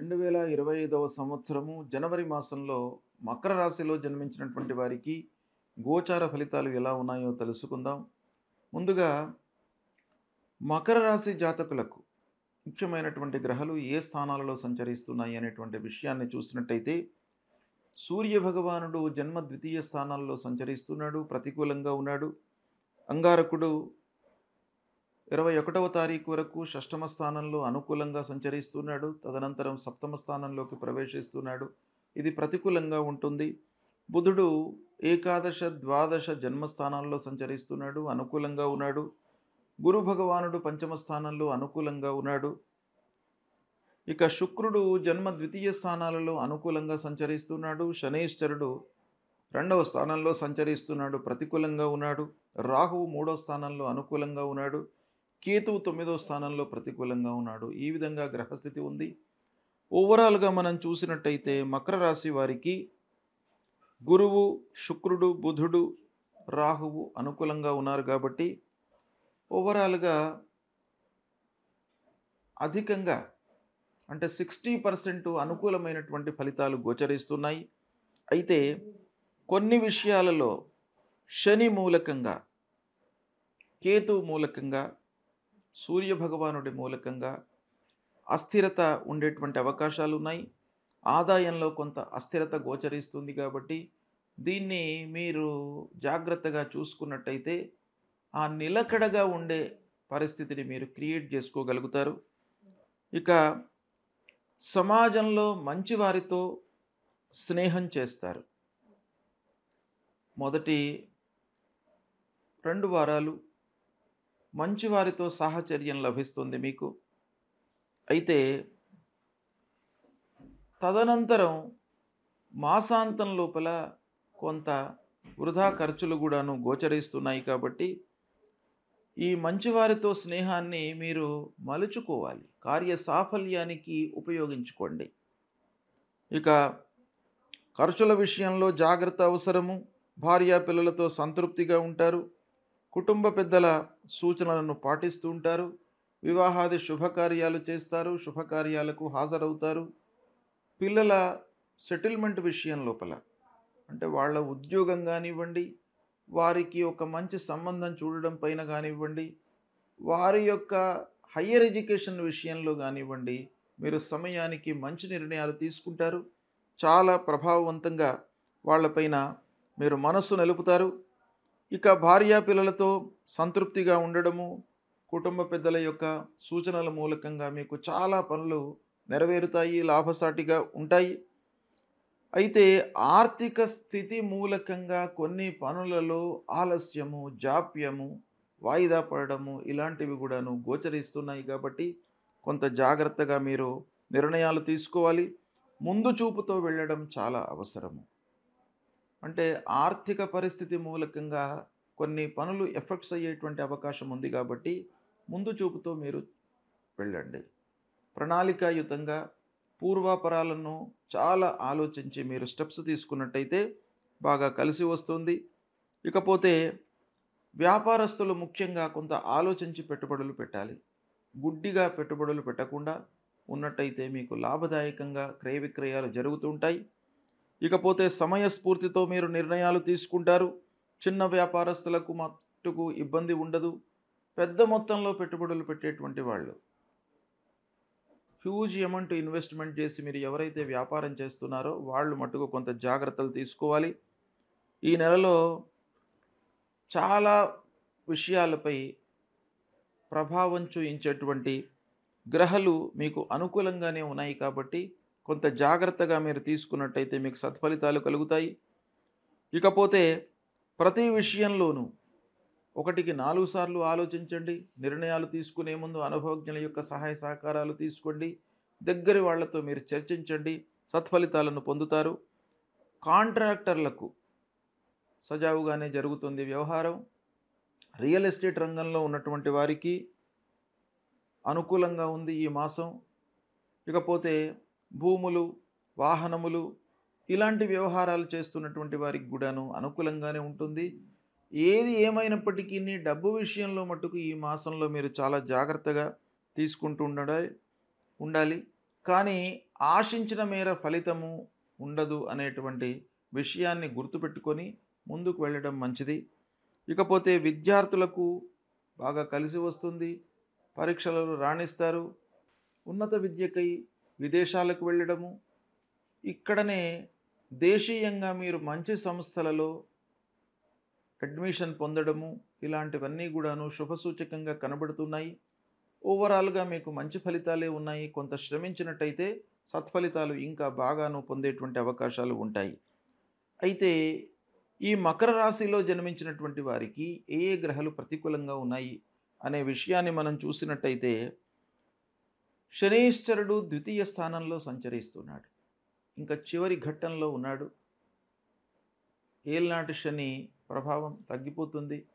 2025వ సంవత్సరము జనవరి మాసంలో మకర రాశిలో జన్మించినటువంటి వారికి గోచార ఫలితాలు ఎలా ఉన్నాయో తెలుసుకుందాం. ముందుగా మకర రాశి జాతకులకు ముఖ్యమైనటువంటి గ్రహాలు ఏ స్థానాలలో సంచరిస్తున్నాయి అనేటువంటి విషయాన్ని చూసినట్టయితే సూర్య భగవానుడు జన్మ ద్వితీయ స్థానాల్లో సంచరిస్తున్నాడు, ప్రతికూలంగా ఉన్నాడు. అంగారకుడు 21వ తారీఖు వరకు షష్టమ స్థానంలో అనుకూలంగా సంచరిస్తున్నాడు. తదనంతరం సప్తమ స్థానంలోకి ప్రవేశిస్తున్నాడు. ఇది ప్రతికూలంగా ఉంటుంది. బుధుడు ఏకాదశ ద్వాదశ జన్మస్థానాల్లో సంచరిస్తున్నాడు, అనుకూలంగా ఉన్నాడు. గురు భగవానుడు పంచమ స్థానంలో అనుకూలంగా ఉన్నాడు. ఇక శుక్రుడు జన్మ ద్వితీయ స్థానాలలో అనుకూలంగా సంచరిస్తున్నాడు. శనేశ్వరుడు 2వ స్థానంలో సంచరిస్తున్నాడు, ప్రతికూలంగా ఉన్నాడు. రాహువు 3వ స్థానంలో అనుకూలంగా ఉన్నాడు. కేతువు 9వ స్థానంలో ప్రతికూలంగా ఉన్నాడు. ఈ విధంగా గ్రహస్థితి ఉంది. ఓవరాల్గా మనం చూసినట్టయితే మకర రాశి వారికి గురువు, శుక్రుడు, బుధుడు, రాహువు అనుకూలంగా ఉన్నారు కాబట్టి ఓవరాల్గా అధికంగా అంటే 60% అనుకూలమైనటువంటి ఫలితాలు గోచరిస్తున్నాయి. అయితే కొన్ని విషయాలలో శని మూలకంగా, కేతు మూలకంగా, సూర్య భగవానుడి మూలకంగా అస్థిరత ఉండేటువంటి అవకాశాలు ఉన్నాయి. ఆదాయంలో కొంత అస్థిరత గోచరిస్తుంది కాబట్టి దీన్ని మీరు జాగ్రత్తగా చూసుకున్నట్టయితే ఆ నిలకడగా ఉండే పరిస్థితిని మీరు క్రియేట్ చేసుకోగలుగుతారు. ఇక సమాజంలో మంచి వారితో స్నేహం చేస్తారు. మొదటి 2 వారాలు మంచి వారితో సాహచర్యం లభిస్తుంది మీకు. అయితే తదనంతరం మాసాంతం లోపల కొంత వృధా ఖర్చులు కూడాను గోచరిస్తున్నాయి కాబట్టి ఈ మంచివారితో స్నేహాన్ని మీరు మలుచుకోవాలి, కార్య సాఫల్యానికి ఉపయోగించుకోండి. ఇక ఖర్చుల విషయంలో జాగ్రత్త అవసరము. భార్యా పిల్లలతో సంతృప్తిగా ఉంటారు. కుటుంబ పెద్దల సూచనలను పాటిస్తూ ఉంటారు. వివాహాది శుభకార్యాలు చేస్తారు, శుభకార్యాలకు హాజరవుతారు. పిల్లల సెటిల్మెంట్ విషయం లోపల అంటే వాళ్ళ ఉద్యోగం కానివ్వండి, వారికి ఒక మంచి సంబంధం చూడడం పైన కానివ్వండి, వారి యొక్క హయ్యర్ ఎడ్యుకేషన్ విషయంలో కానివ్వండి, మీరు సమయానికి మంచి నిర్ణయాలు తీసుకుంటారు. చాలా ప్రభావవంతంగా వాళ్ళపైన మీరు మనస్సు నిలుపుతారు. ఇక భార్యా పిల్లలతో సంతృప్తిగా ఉండడము, కుటుంబ పెద్దల యొక్క సూచనల మూలకంగా మీకు చాలా పనులు నెరవేరుతాయి, లాభసాటిగా ఉంటాయి. అయితే ఆర్థిక స్థితి మూలకంగా కొన్ని పనులలో ఆలస్యము, జాప్యము, వాయిదా పడడము ఇలాంటివి కూడాను గోచరిస్తున్నాయి కాబట్టి కొంత జాగ్రత్తగా మీరు నిర్ణయాలు తీసుకోవాలి. ముందు చూపుతో వెళ్ళడం చాలా అవసరము. అంటే ఆర్థిక పరిస్థితి మూలకంగా కొన్ని పనులు ఎఫెక్ట్స్ అయ్యేటువంటి అవకాశం ఉంది కాబట్టి ముందు చూపుతో మీరు వెళ్ళండి. ప్రణాళికాయుతంగా పూర్వాపరాలను చాలా ఆలోచించి మీరు స్టెప్స్ తీసుకున్నట్టయితే బాగా కలిసి వస్తుంది. ఇకపోతే వ్యాపారస్తులు ముఖ్యంగా కొంత ఆలోచించి పెట్టుబడులు పెట్టాలి. గుడ్డిగా పెట్టుబడులు పెట్టకుండా ఉన్నట్టయితే మీకు లాభదాయకంగా క్రయ విక్రయాలు జరుగుతుంటాయి. ఇకపోతే సమయస్ఫూర్తితో మీరు నిర్ణయాలు తీసుకుంటారు. చిన్న వ్యాపారస్తులకు మట్టుకు ఇబ్బంది ఉండదు. పెద్ద మొత్తంలో పెట్టుబడులు పెట్టేటువంటి వాళ్ళు హ్యూజ్ అమౌంట్ ఇన్వెస్ట్మెంట్ చేసి మీరు ఎవరైతే వ్యాపారం చేస్తున్నారో వాళ్ళు మట్టుకు కొంత జాగ్రత్తలు తీసుకోవాలి. ఈ నెలలో చాలా విషయాలపై ప్రభావం చూయించేటువంటి గ్రహాలు మీకు అనుకూలంగానే ఉన్నాయి కాబట్టి కొంత జాగ్రత్తగా మీరు తీసుకున్నట్టయితే మీకు సత్ఫలితాలు కలుగుతాయి. ఇకపోతే ప్రతి విషయంలోనూ 1కి 4 సార్లు ఆలోచించండి. నిర్ణయాలు తీసుకునే ముందు అనుభవజ్ఞుల యొక్క సహాయ సహకారాలు తీసుకోండి. దగ్గరి వాళ్లతో మీరు చర్చించండి, సత్ఫలితాలను పొందుతారు. కాంట్రాక్టర్లకు సజావుగానే జరుగుతుంది వ్యవహారం. రియల్ ఎస్టేట్ రంగంలో ఉన్నటువంటి వారికి అనుకూలంగా ఉంది ఈ మాసం. ఇకపోతే భూములు, వాహనములు ఇలాంటి వ్యవహారాలు చేస్తున్నటువంటి వారికి కూడాను అనుకూలంగానే ఉంటుంది. ఏది ఏమైనప్పటికీ డబ్బు విషయంలో మట్టుకు ఈ మాసంలో మీరు చాలా జాగ్రత్తగా తీసుకుంటూ ఉండాలి. కానీ ఆశించిన మేర ఫలితము ఉండదు అనేటువంటి విషయాన్ని గుర్తుపెట్టుకొని ముందుకు వెళ్ళడం మంచిది. ఇకపోతే విద్యార్థులకు బాగా కలిసి వస్తుంది. పరీక్షలలో రాణిస్తారు. ఉన్నత విద్యకై విదేశాలకు వెళ్ళడము, ఇక్కడనే దేశీయంగా మీరు మంచి సంస్థలలో అడ్మిషన్ పొందడము, ఇలాంటివన్నీ కూడాను శుభసూచకంగా కనబడుతున్నాయి. ఓవరాల్‌గా మీకు మంచి ఫలితాలే ఉన్నాయి. కొంత శ్రమించినట్టయితే సత్ఫలితాలు ఇంకా బాగాను పొందేటువంటి అవకాశాలు ఉంటాయి. అయితే ఈ మకర రాశిలో జన్మించినటువంటి వారికి ఏ ఏ గ్రహాలు ప్రతికూలంగా ఉన్నాయి అనే విషయాన్ని మనం చూసినట్టయితే, శనీశ్వరుడు ద్వితీయ స్థానంలో సంచరిస్తున్నాడు. ఇంకా చివరి ఘట్టంలో ఉన్నాడు. ఏళ్నాటి శని ప్రభావం తగ్గిపోతుంది.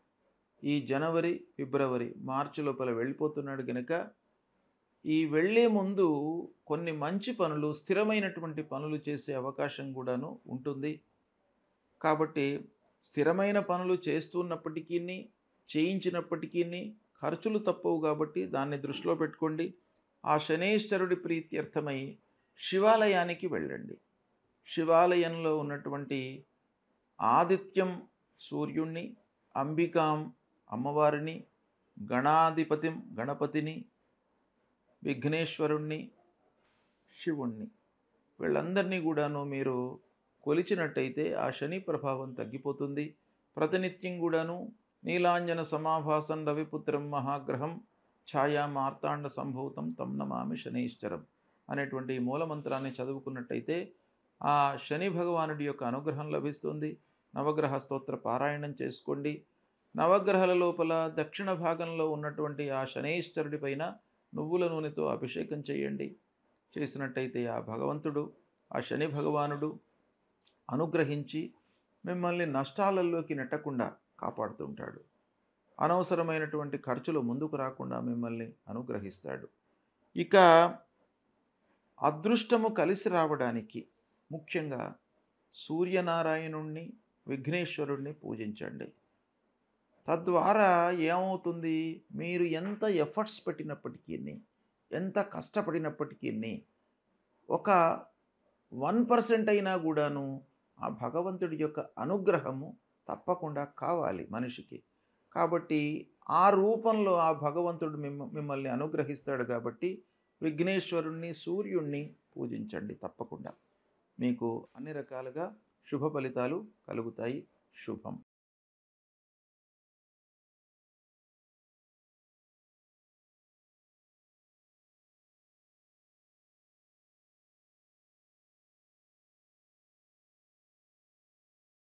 ఈ జనవరి, ఫిబ్రవరి, మార్చి లోపల వెళ్ళిపోతున్నాడు గనుక, ఈ వెళ్ళే ముందు కొన్ని మంచి పనులు, స్థిరమైనటువంటి పనులు చేసే అవకాశం కూడాను ఉంటుంది. కాబట్టి స్థిరమైన పనులు చేస్తున్నప్పటికీని, చేయించినప్పటికీని ఖర్చులు తప్పవు కాబట్టి దాన్ని దృష్టిలో పెట్టుకోండి. ఆ శనీశ్వరుడి ప్రీత్యర్థమై శివాలయానికి వెళ్ళండి. శివాలయంలో ఉన్నటువంటి ఆదిత్యం సూర్యుణ్ణి, అంబికాం అమ్మవారిని, గణాధిపతిం గణపతిని, విఘ్నేశ్వరుణ్ణి, శివుణ్ణి వీళ్ళందరినీ కూడాను మీరు కొలిచినట్టయితే ఆ శని ప్రభావం తగ్గిపోతుంది. ప్రతినిత్యం కూడాను నీలాంజన సమాభాసం రవిపుత్రం మహాగ్రహం ఛాయా మార్తాండ సంభూతం తం నమామి శనైశ్చరం అనేటువంటి మూలమంత్రాన్ని చదువుకున్నట్టయితే ఆ శని భగవానుడి యొక్క అనుగ్రహం లభిస్తుంది. నవగ్రహ స్తోత్ర పారాయణం చేసుకోండి. నవగ్రహాల లోపల దక్షిణ భాగంలో ఉన్నటువంటి ఆ శనైశ్వరుడి పైన నువ్వుల నూనెతో అభిషేకం చేయండి. చేసినట్టయితే ఆ భగవంతుడు, ఆ శని భగవానుడు అనుగ్రహించి మిమ్మల్ని నష్టాలలోకి నెట్టకుండా కాపాడుతుంటాడు. అనవసరమైనటువంటి ఖర్చులు ముందుకు రాకుండా మిమ్మల్ని అనుగ్రహిస్తాడు. ఇక అదృష్టము కలిసి రావడానికి ముఖ్యంగా సూర్యనారాయణుణ్ణి, విఘ్నేశ్వరుణ్ణి పూజించండి. తద్వారా ఏమవుతుంది, మీరు ఎంత ఎఫర్ట్స్ పెట్టినప్పటికీ, ఎంత కష్టపడినప్పటికీ ఒక 1% అయినా కూడాను ఆ భగవంతుడి యొక్క అనుగ్రహము తప్పకుండా కావాలి మనిషికి. కాబట్టి ఆ రూపంలో ఆ భగవంతుడు మిమ్మల్ని అనుగ్రహిస్తాడు కాబట్టి విఘ్నేశ్వరుణ్ణి, సూర్యుణ్ణి పూజించండి తప్పకుండా. మీకు అన్ని రకాలుగా శుభ ఫలితాలు కలుగుతాయి. శుభం.